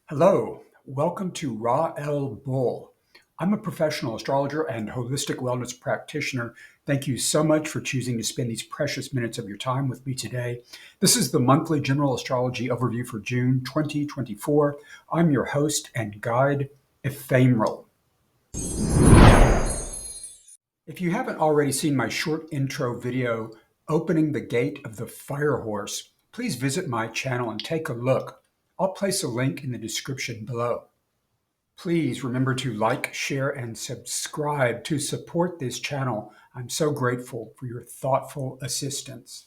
Hello, welcome to Ra-El Bull. I'm a professional astrologer and holistic wellness practitioner. Thank you so much for choosing to spend these precious minutes of your time with me today. This is the monthly general astrology overview for June 2024. I'm your host and guide, IFEYMERAEL. If you haven't already seen my short intro video, Opening the Gate of the Fire Horse, please visit my channel and take a look. I'll place a link in the description below. Please remember to like, share, and subscribe to support this channel. I'm so grateful for your thoughtful assistance.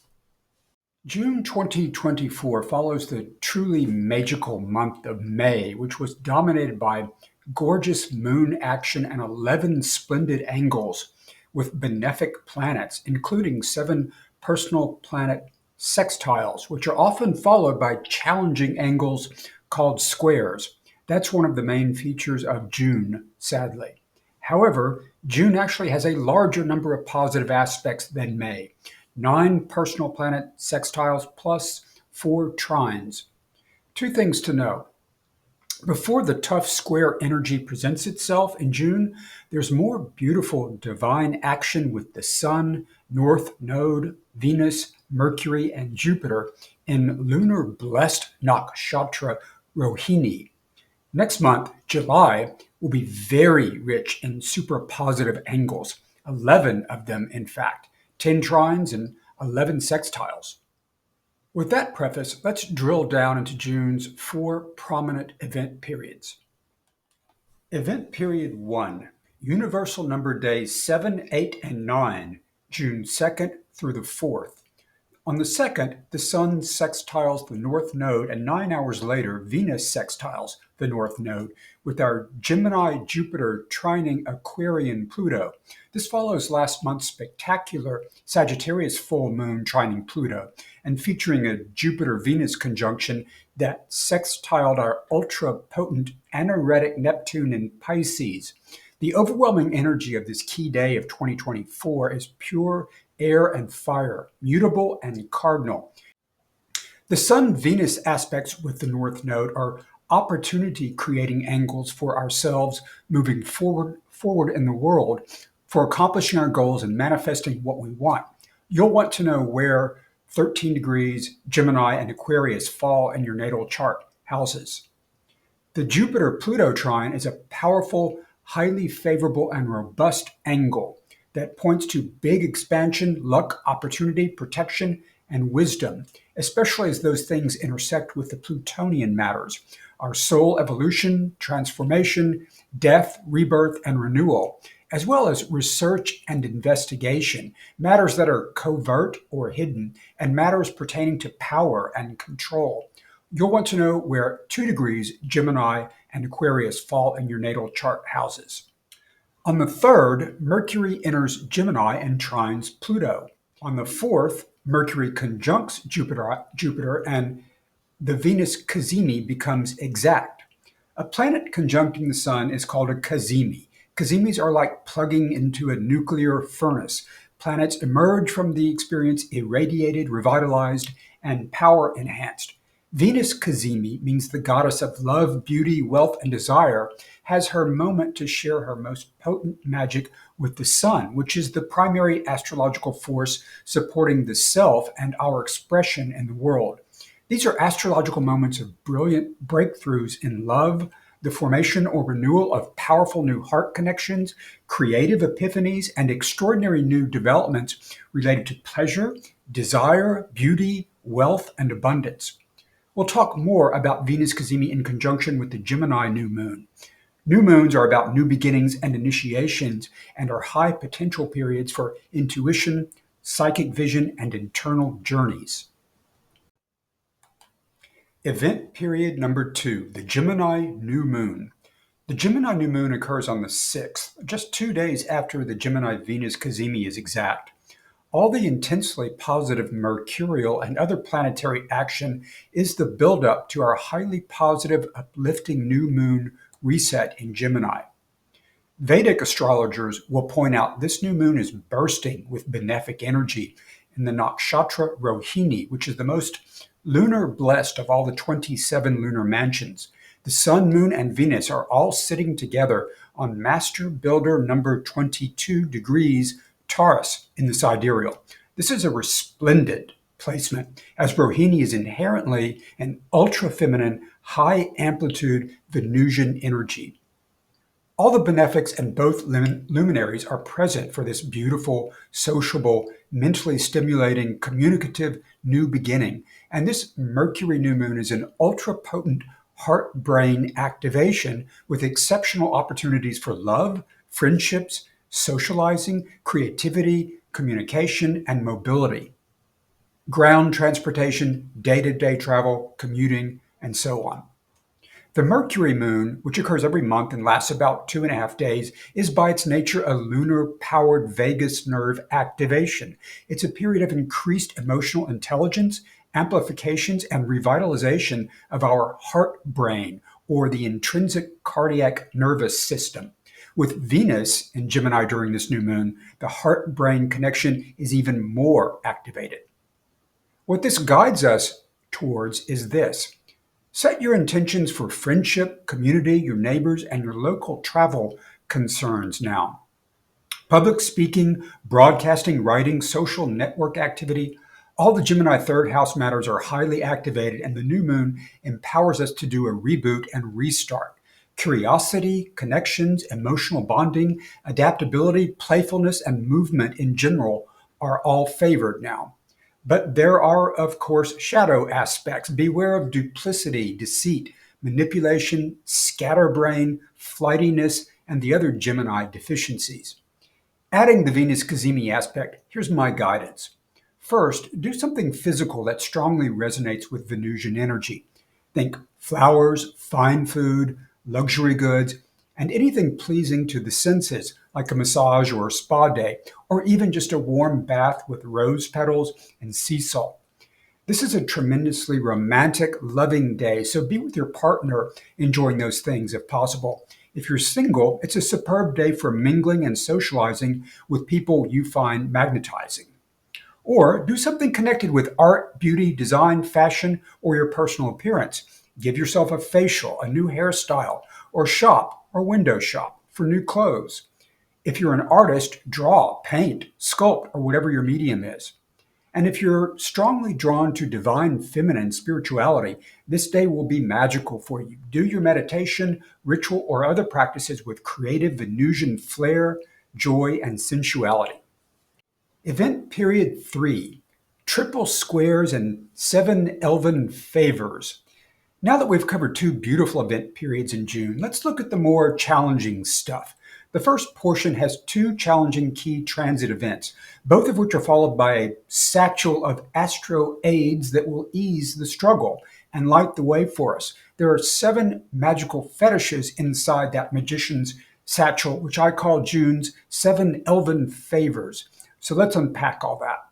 June 2024 follows the truly magical month of May, which was dominated by gorgeous moon action and 11 splendid angles with benefic planets, including 7 personal planet sextiles, which are often followed by challenging angles called squares. That's one of the main features of June, sadly. However, June actually has a larger number of positive aspects than May. 9 personal planet sextiles plus 4 trines. 2 things to know. Before the tough square energy presents itself in June, there's more beautiful divine action with the Sun, N.Node, Venus, Mercury, and Jupiter in lunar blessed nakshatra Rohini. Next month, July, will be very rich in super positive angles, 11 of them in fact, 10 trines and 11 sextiles. With that preface, let's drill down into June's 4 prominent event periods. Event period 1, universal number days 7, 8, and 9, June 2nd through the 4th. On the 2nd, the Sun sextiles the North Node, and 9 hours later, Venus sextiles the North Node, with our Gemini-Jupiter trining Aquarian Pluto. This follows last month's spectacular Sagittarius full moon trining Pluto, and featuring a Jupiter-Venus conjunction that sextiled our ultra-potent anaretic Neptune in Pisces. The overwhelming energy of this key day of 2024 is pure air and fire, mutable and cardinal. The Sun-Venus aspects with the North Node are opportunity-creating angles for ourselves moving forward in the world, for accomplishing our goals and manifesting what we want. You'll want to know where 13 degrees Gemini and Aquarius fall in your natal chart houses. The Jupiter-Pluto trine is a powerful, highly favorable, and robust angle that points to big expansion, luck, opportunity, protection, and wisdom, especially as those things intersect with the Plutonian matters, our soul evolution, transformation, death, rebirth, and renewal, as well as research and investigation, matters that are covert or hidden, and matters pertaining to power and control. You'll want to know where 2 degrees Gemini and Aquarius fall in your natal chart houses. On the 3rd, Mercury enters Gemini and trines Pluto. On the 4th, Mercury conjuncts Jupiter and the Venus cazimi becomes exact. A planet conjuncting the Sun is called a cazimi. Cazimis are like plugging into a nuclear furnace. Planets emerge from the experience irradiated, revitalized, and power enhanced. Venus cazimi means the goddess of love, beauty, wealth, and desire has her moment to share her most potent magic with the Sun, which is the primary astrological force supporting the self and our expression in the world. These are astrological moments of brilliant breakthroughs in love, the formation or renewal of powerful new heart connections, creative epiphanies, and extraordinary new developments related to pleasure, desire, beauty, wealth, and abundance. We'll talk more about Venus cazimi in conjunction with the Gemini new moon. New moons are about new beginnings and initiations and are high potential periods for intuition, psychic vision, and internal journeys. Event period number 2, the Gemini new moon. The Gemini new moon occurs on the 6th, just 2 days after the Gemini Venus cazimi is exact. All the intensely positive mercurial and other planetary action is the buildup to our highly positive, uplifting new moon reset in Gemini. Vedic astrologers will point out this new moon is bursting with benefic energy in the nakshatra Rohini, which is the most lunar blessed of all the 27 lunar mansions. The Sun, Moon, and Venus are all sitting together on Master Builder number 22 degrees Taurus in the sidereal. This is a resplendent placement, as Rohini is inherently an ultra-feminine, high-amplitude Venusian energy. All the benefics and both luminaries are present for this beautiful, sociable, mentally stimulating, communicative new beginning. And this Mercury new moon is an ultra-potent heart-brain activation with exceptional opportunities for love, friendships, socializing, creativity, communication, and mobility. Ground transportation, day-to-day travel, commuting, and so on. The Mercury moon, which occurs every month and lasts about 2.5 days, is by its nature a lunar-powered vagus nerve activation. It's a period of increased emotional intelligence, amplifications, and revitalization of our heart-brain, or the intrinsic cardiac nervous system. With Venus in Gemini during this new moon, the heart-brain connection is even more activated. What this guides us towards is this. Set your intentions for friendship, community, your neighbors, and your local travel concerns now. Public speaking, broadcasting, writing, social network activity, all the Gemini third house matters are highly activated, and the new moon empowers us to do a reboot and restart. Curiosity, connections, emotional bonding, adaptability, playfulness, and movement in general are all favored now. But there are, of course, shadow aspects. Beware of duplicity, deceit, manipulation, scatterbrain, flightiness, and the other Gemini deficiencies. Adding the Venus Cazimi aspect, here's my guidance. First, do something physical that strongly resonates with Venusian energy. Think flowers, fine food, luxury goods, and anything pleasing to the senses, like a massage or a spa day, or even just a warm bath with rose petals and sea salt. This is a tremendously romantic, loving day, so be with your partner enjoying those things if possible. If you're single, it's a superb day for mingling and socializing with people you find magnetizing. Or do something connected with art, beauty, design, fashion, or your personal appearance. Give yourself a facial, a new hairstyle, or shop or window shop for new clothes. If you're an artist, draw, paint, sculpt, or whatever your medium is. And if you're strongly drawn to divine feminine spirituality, this day will be magical for you. Do your meditation, ritual, or other practices with creative Venusian flair, joy, and sensuality. Event period 3, triple squares and 7 Elven favors. Now that we've covered 2 beautiful event periods in June, let's look at the more challenging stuff. The first portion has 2 challenging key transit events, both of which are followed by a satchel of astro aids that will ease the struggle and light the way for us. There are 7 magical fetishes inside that magician's satchel, which I call June's 7 Elven favors. So let's unpack all that.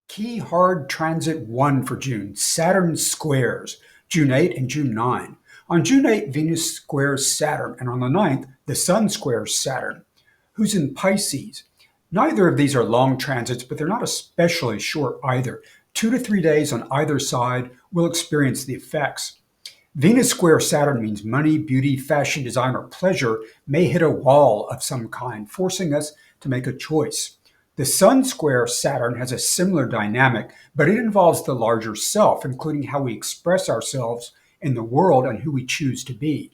Key hard transit 1 for June, Saturn squares, June 8 and June 9. On June 8, Venus squares Saturn, and on the 9th, the Sun squares Saturn, who's in Pisces. Neither of these are long transits, but they're not especially short either. 2 to 3 days on either side will experience the effects. Venus square Saturn means money, beauty, fashion, design, or pleasure may hit a wall of some kind, forcing us to make a choice. The Sun square Saturn has a similar dynamic, but it involves the larger self, including how we express ourselves in the world and who we choose to be.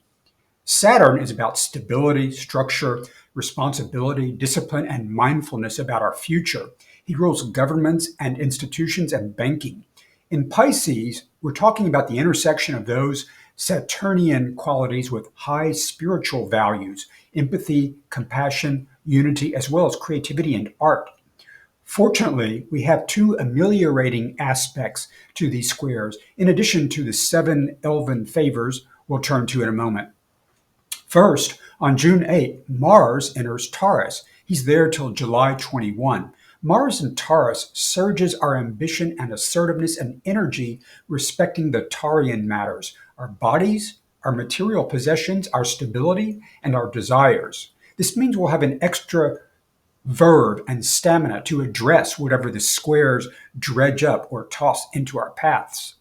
Saturn is about stability, structure, responsibility, discipline, and mindfulness about our future. He rules governments and institutions and banking. In Pisces, we're talking about the intersection of those Saturnian qualities with high spiritual values, empathy, compassion, unity, as well as creativity and art. Fortunately, we have 2 ameliorating aspects to these squares, in addition to the 7 Elven favors we'll turn to in a moment. First, on June 8, Mars enters Taurus. He's there till July 21. Mars in Taurus surges our ambition and assertiveness and energy respecting the Taurian matters, our bodies, our material possessions, our stability, and our desires. This means we'll have an extra verve and stamina to address whatever the squares dredge up or toss into our paths.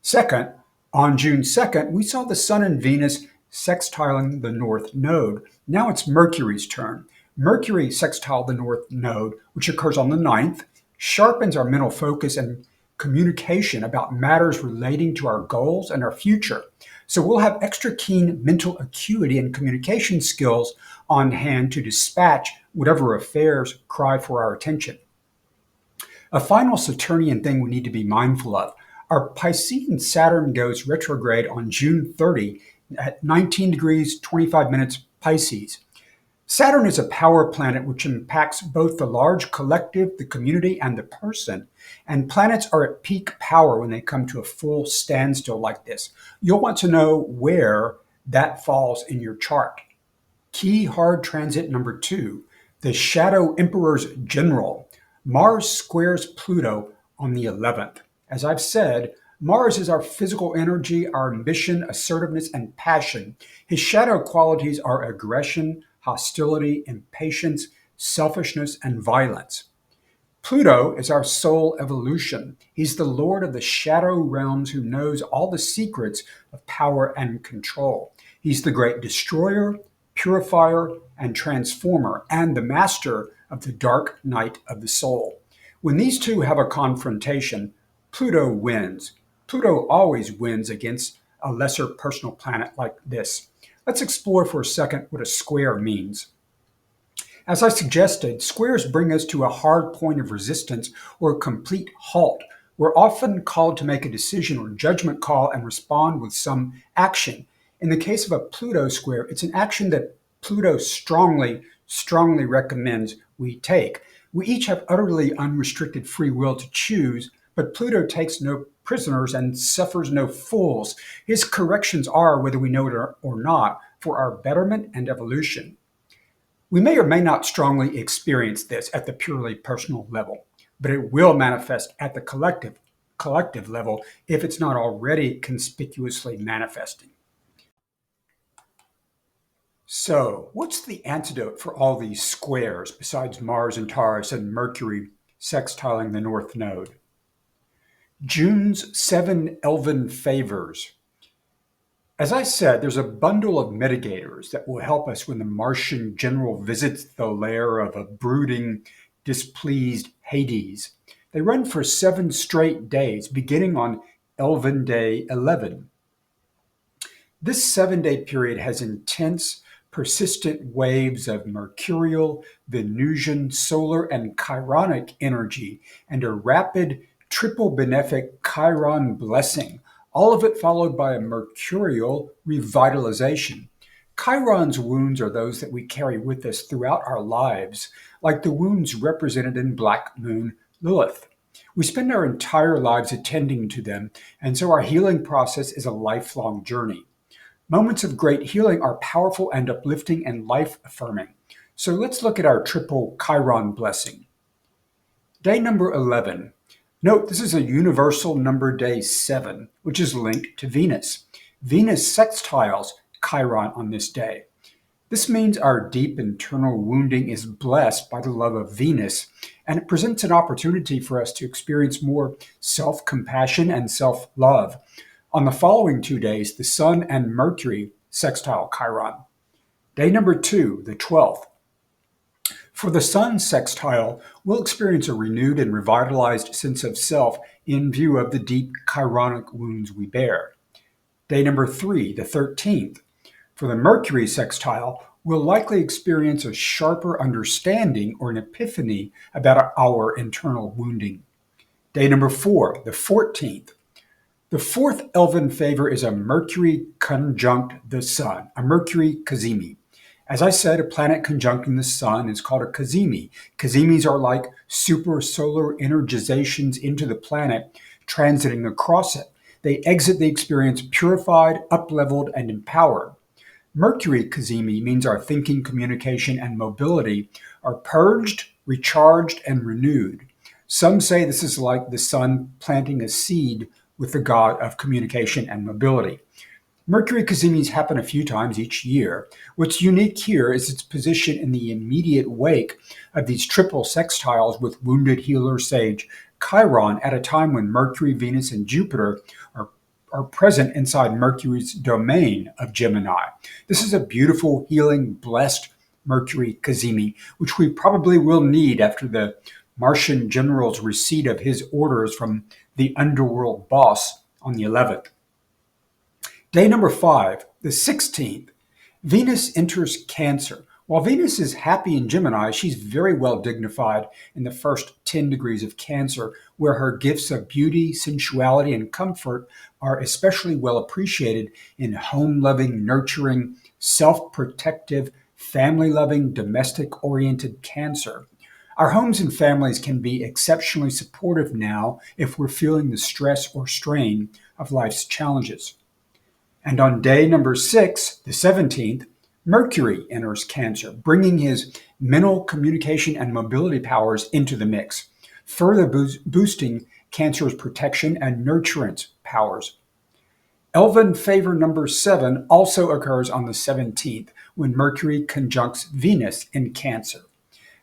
Second, On June 2nd, we saw the Sun and Venus sextiling the North Node. Now it's Mercury's turn. Mercury sextile the North Node, which occurs on the 9th, sharpens our mental focus and communication about matters relating to our goals and our future. So we'll have extra keen mental acuity and communication skills on hand to dispatch whatever affairs cry for our attention. A final Saturnian thing we need to be mindful of. Our Piscean Saturn goes retrograde on June 30 at 19 degrees 25 minutes Pisces. Saturn is a power planet which impacts both the large collective, the community, and the person. And planets are at peak power when they come to a full standstill like this. You'll want to know where that falls in your chart. Key hard transit number 2, the Shadow Emperor's General. Mars squares Pluto on the 11th. As I've said, Mars is our physical energy, our ambition, assertiveness, and passion. His shadow qualities are aggression, hostility, impatience, selfishness, and violence. Pluto is our soul evolution. He's the lord of the shadow realms who knows all the secrets of power and control. He's the great destroyer, purifier, and transformer, and the master of the dark night of the soul. When these two have a confrontation, Pluto wins. Pluto always wins against a lesser personal planet like this. Let's explore for a second what a square means. As I suggested, squares bring us to a hard point of resistance or a complete halt. We're often called to make a decision or judgment call and respond with some action. In the case of a Pluto square, it's an action that Pluto strongly recommends we take. We each have utterly unrestricted free will to choose, but Pluto takes no prisoners and suffers no fools. His corrections are, whether we know it or not, for our betterment and evolution. We may or may not strongly experience this at the purely personal level, but it will manifest at the collective level if it's not already conspicuously manifesting. So, what's the antidote for all these squares besides Mars and Taurus and Mercury sextiling the North Node? June's 7 Elven favors. As I said, there's a bundle of mitigators that will help us when the Martian general visits the lair of a brooding, displeased Hades. They run for 7 straight days, beginning on Elven Day 11. This 7-day period has intense, persistent waves of mercurial, Venusian, solar, and chironic energy, and a rapid triple benefic Chiron blessing, all of it followed by a mercurial revitalization. Chiron's wounds are those that we carry with us throughout our lives, like the wounds represented in Black Moon Lilith. We spend our entire lives attending to them, and so our healing process is a lifelong journey. Moments of great healing are powerful and uplifting and life-affirming. So let's look at our triple Chiron blessing. Day number 11. Note, this is a universal number day 7, which is linked to Venus. Venus sextiles Chiron on this day. This means our deep internal wounding is blessed by the love of Venus, and it presents an opportunity for us to experience more self-compassion and self-love. On the following 2 days, the Sun and Mercury sextile Chiron. Day number 2, the 12th. For the Sun sextile, we'll experience a renewed and revitalized sense of self in view of the deep chironic wounds we bear. Day number 3, the 13th. For the Mercury sextile, we'll likely experience a sharper understanding or an epiphany about our internal wounding. Day number 4, the 14th. The 4th Elven favor is a Mercury conjunct the Sun, a Mercury cazimi. As I said, a planet conjuncting the Sun is called a cazimi. Cazimis are like supersolar energizations into the planet, transiting across it. They exit the experience purified, up-leveled, and empowered. Mercury cazimi means our thinking, communication, and mobility are purged, recharged, and renewed. Some say this is like the Sun planting a seed with the god of communication and mobility. Mercury cazimis happen a few times each year. What's unique here is its position in the immediate wake of these triple sextiles with wounded healer sage Chiron at a time when Mercury, Venus, and Jupiter are present inside Mercury's domain of Gemini. This is a beautiful, healing, blessed Mercury cazimi, which we probably will need after the Martian general's receipt of his orders from the underworld boss on the 11th. Day number 5, the 16th, Venus enters Cancer. While Venus is happy in Gemini, she's very well dignified in the first 10 degrees of Cancer, where her gifts of beauty, sensuality, and comfort are especially well appreciated in home-loving, nurturing, self-protective, family-loving, domestic-oriented Cancer. Our homes and families can be exceptionally supportive now if we're feeling the stress or strain of life's challenges. And on day number 6, the 17th, Mercury enters Cancer, bringing his mental communication and mobility powers into the mix, further boosting Cancer's protection and nurturance powers. Elven favor number 7 also occurs on the 17th, when Mercury conjuncts Venus in Cancer.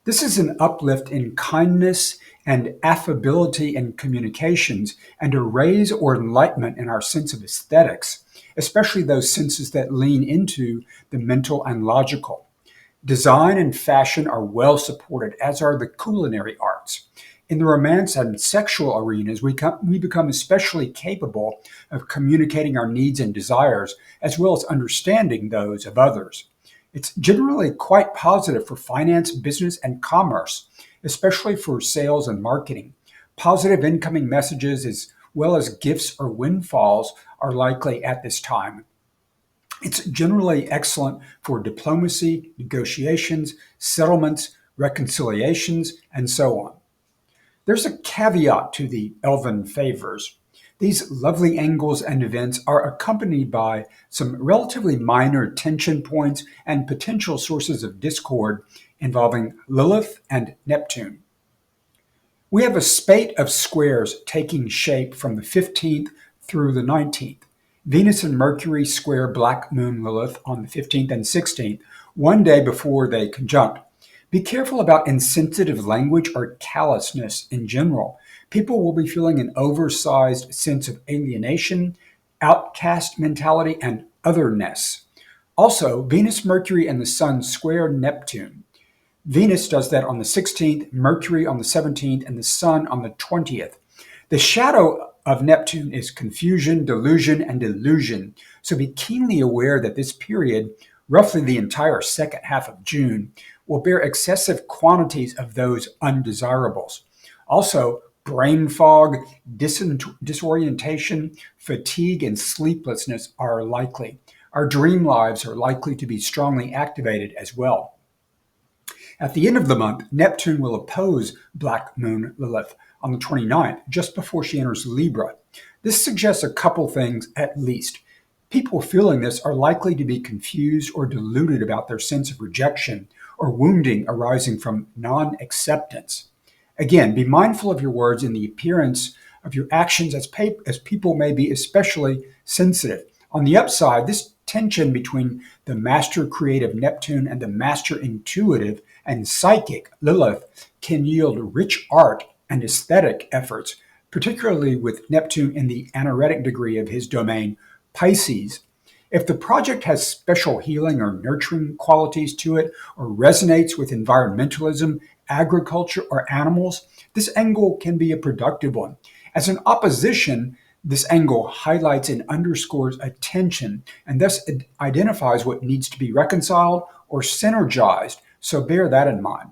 This is an uplift in kindness and affability in communications, and a raise or enlightenment in our sense of aesthetics, especially those senses that lean into the mental and logical. Design and fashion are well supported, as are the culinary arts. In the romance and sexual arenas, we become especially capable of communicating our needs and desires, as well as understanding those of others. It's generally quite positive for finance, business, and commerce, especially for sales and marketing. Positive incoming messages, as well as gifts or windfalls, are likely at this time. It's generally excellent for diplomacy, negotiations, settlements, reconciliations, and so on. There's a caveat to the Elven favors. These lovely angles and events are accompanied by some relatively minor tension points and potential sources of discord involving Lilith and Neptune. We have a spate of squares taking shape from the 15th through the 19th. Venus and Mercury square Black Moon Lilith on the 15th and 16th, one day before they conjunct. Be careful about insensitive language or callousness in general. People will be feeling an oversized sense of alienation, outcast mentality, and otherness. Also, Venus, Mercury, and the Sun square Neptune. Venus does that on the 16th, Mercury on the 17th, and the Sun on the 20th. The shadow of Neptune is confusion, delusion, and illusion, so be keenly aware that this period, roughly the entire second half of June, will bear excessive quantities of those undesirables. Also, brain fog, disorientation, fatigue, and sleeplessness are likely. Our dream lives are likely to be strongly activated as well. At the end of the month, Neptune will oppose Black Moon Lilith on the 29th, just before she enters Libra. This suggests a couple things at least. People feeling this are likely to be confused or deluded about their sense of rejection or wounding arising from non-acceptance. Again, be mindful of your words and the appearance of your actions, as people may be especially sensitive. On the upside, this tension between the master creative Neptune and the master intuitive and psychic Lilith can yield rich art and aesthetic efforts, particularly with Neptune in the anaretic degree of his domain, Pisces. If the project has special healing or nurturing qualities to it, or resonates with environmentalism, agriculture, or animals, this angle can be a productive one. As an opposition, this angle highlights and underscores a tension, and thus it identifies what needs to be reconciled or synergized, so bear that in mind.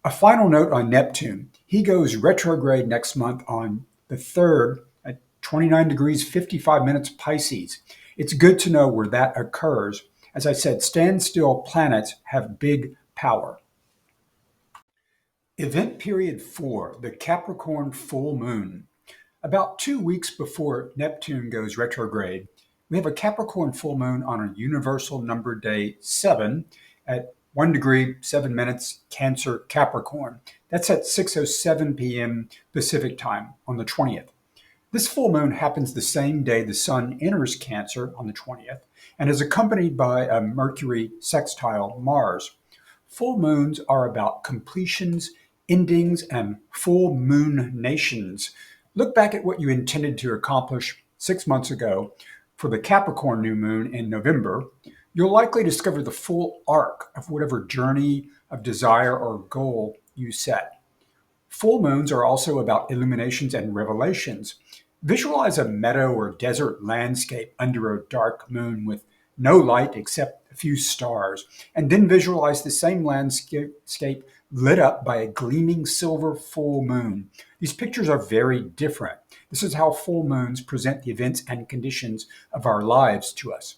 A final note on Neptune. He goes retrograde next month on the 3rd at 29 degrees 55 minutes Pisces. It's good to know where that occurs. As I said, standstill planets have big power. Event period 4, the Capricorn full moon. About 2 weeks before Neptune goes retrograde, we have a Capricorn full moon on a universal number day 7 at 1 degree 7 minutes Cancer Capricorn. That's at 6:07 p.m. Pacific time on the 20th. This full moon happens the same day the Sun enters Cancer on the 20th and is accompanied by a Mercury sextile Mars. Full moons are about completions, endings, and full moon nations. Look back at what you intended to accomplish 6 months ago for the Capricorn new moon in November, you'll likely discover the full arc of whatever journey of desire or goal you set. Full moons are also about illuminations and revelations. Visualize a meadow or desert landscape under a dark moon with no light except a few stars, and then visualize the same landscape lit up by a gleaming silver full moon. These pictures are very different. This is how full moons present the events and conditions of our lives to us.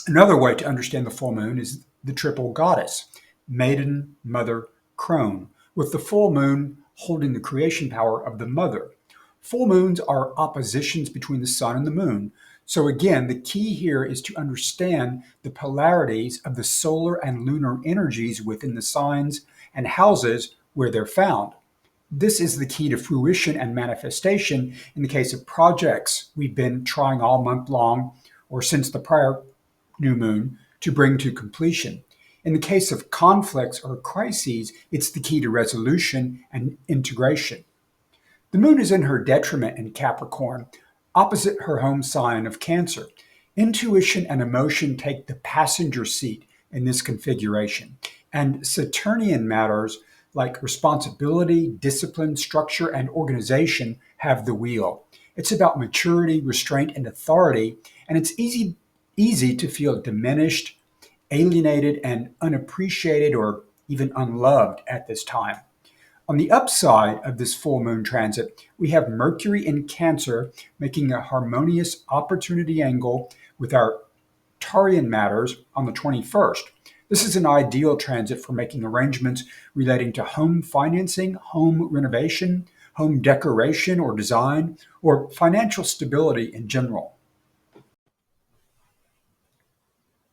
Another way to understand the full moon is the triple goddess, maiden, mother, crone, with the full moon holding the creation power of the mother. Full moons are oppositions between the sun and the moon. So again, the key here is to understand the polarities of the solar and lunar energies within the signs and houses where they're found. This is the key to fruition and manifestation in the case of projects we've been trying all month long or since the prior new moon to bring to completion. In the case of conflicts or crises, it's the key to resolution and integration. The moon is in her detriment in Capricorn, opposite her home sign of Cancer. Intuition and emotion take the passenger seat in this configuration, and Saturnian matters like responsibility, discipline, structure, and organization have the wheel. It's about maturity, restraint, and authority, and it's easy to feel diminished, alienated, and unappreciated or even unloved at this time. On the upside of this full moon transit, we have Mercury in Cancer making a harmonious opportunity angle with our Taurean matters on the 21st. This is an ideal transit for making arrangements relating to home financing, home renovation, home decoration or design, or financial stability in general.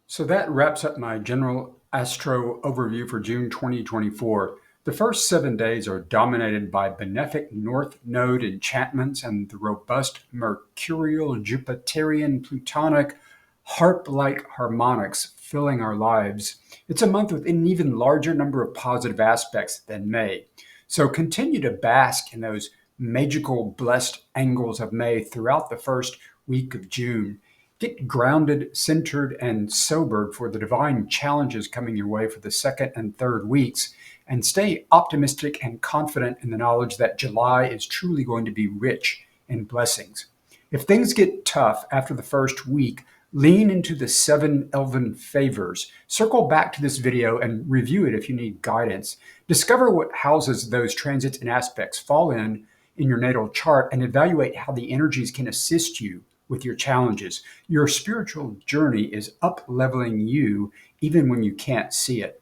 So that wraps up my general astro overview for June 2024. The first 7 days are dominated by Benefic North Node enchantments and the robust Mercurial, Jupiterian, Plutonic, harp-like harmonics filling our lives. It's a month with an even larger number of positive aspects than May. So continue to bask in those magical, blessed angles of May throughout the first week of June. Get grounded, centered, and sobered for the divine challenges coming your way for the second and third weeks, and stay optimistic and confident in the knowledge that July is truly going to be rich in blessings. If things get tough after the first week, lean into the 7 Elven favors. Circle back to this video and review it if you need guidance. Discover what houses those transits and aspects fall in your natal chart and evaluate how the energies can assist you with your challenges. Your spiritual journey is up-leveling you even when you can't see it.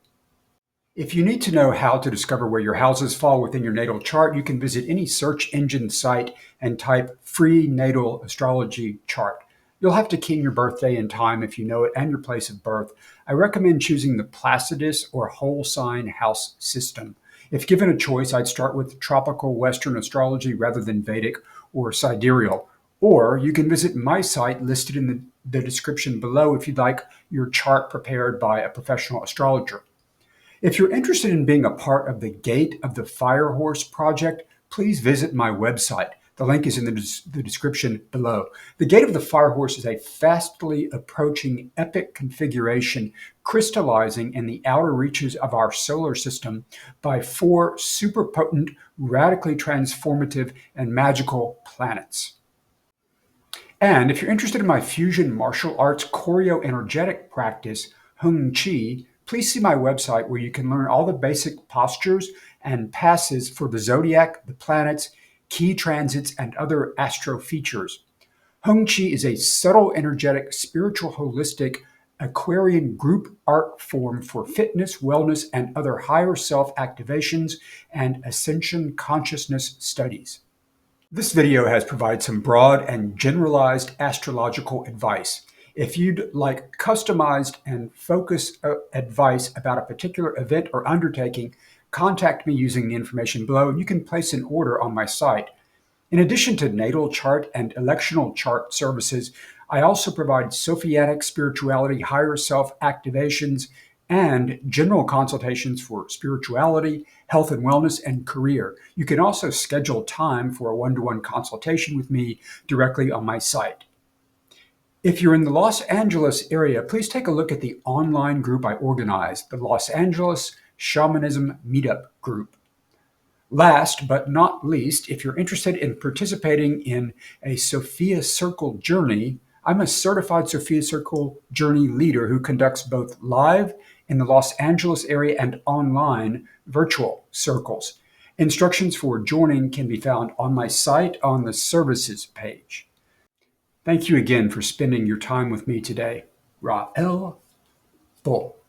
If you need to know how to discover where your houses fall within your natal chart, you can visit any search engine site and type free natal astrology chart. You'll have to key in your birthday and time if you know it and your place of birth. I recommend choosing the Placidus or whole sign house system. If given a choice, I'd start with tropical Western astrology rather than Vedic or sidereal. Or you can visit my site listed in the description below if you'd like your chart prepared by a professional astrologer. If you're interested in being a part of the Gate of the Fire Horse project, please visit my website. The link is in the description below. The Gate of the Fire Horse is a fastly approaching epic configuration crystallizing in the outer reaches of our solar system by 4 super potent, radically transformative, and magical planets. And if you're interested in my fusion martial arts choreo-energetic practice, Hung Chi, please see my website where you can learn all the basic postures and passes for the zodiac, the planets, key transits, and other astro features. Hung Chi is a subtle, energetic, spiritual, holistic, Aquarian group art form for fitness, wellness, and other higher self activations and ascension consciousness studies. This video has provided some broad and generalized astrological advice. If you'd like customized and focused advice about a particular event or undertaking, contact me using the information below, and you can place an order on my site. In addition to natal chart and electional chart services, I also provide Sophiatic spirituality, higher self activations, and general consultations for spirituality, health and wellness, and career. You can also schedule time for a one-to-one consultation with me directly on my site. If you're in the Los Angeles area, please take a look at the online group I organized, the Los Angeles Shamanism Meetup Group. Last but not least, if you're interested in participating in a Sophia Circle journey, I'm a certified Sophia Circle journey leader who conducts both live in the Los Angeles area and online virtual circles. Instructions for joining can be found on my site on the services page. Thank you again for spending your time with me today. Rael Bull.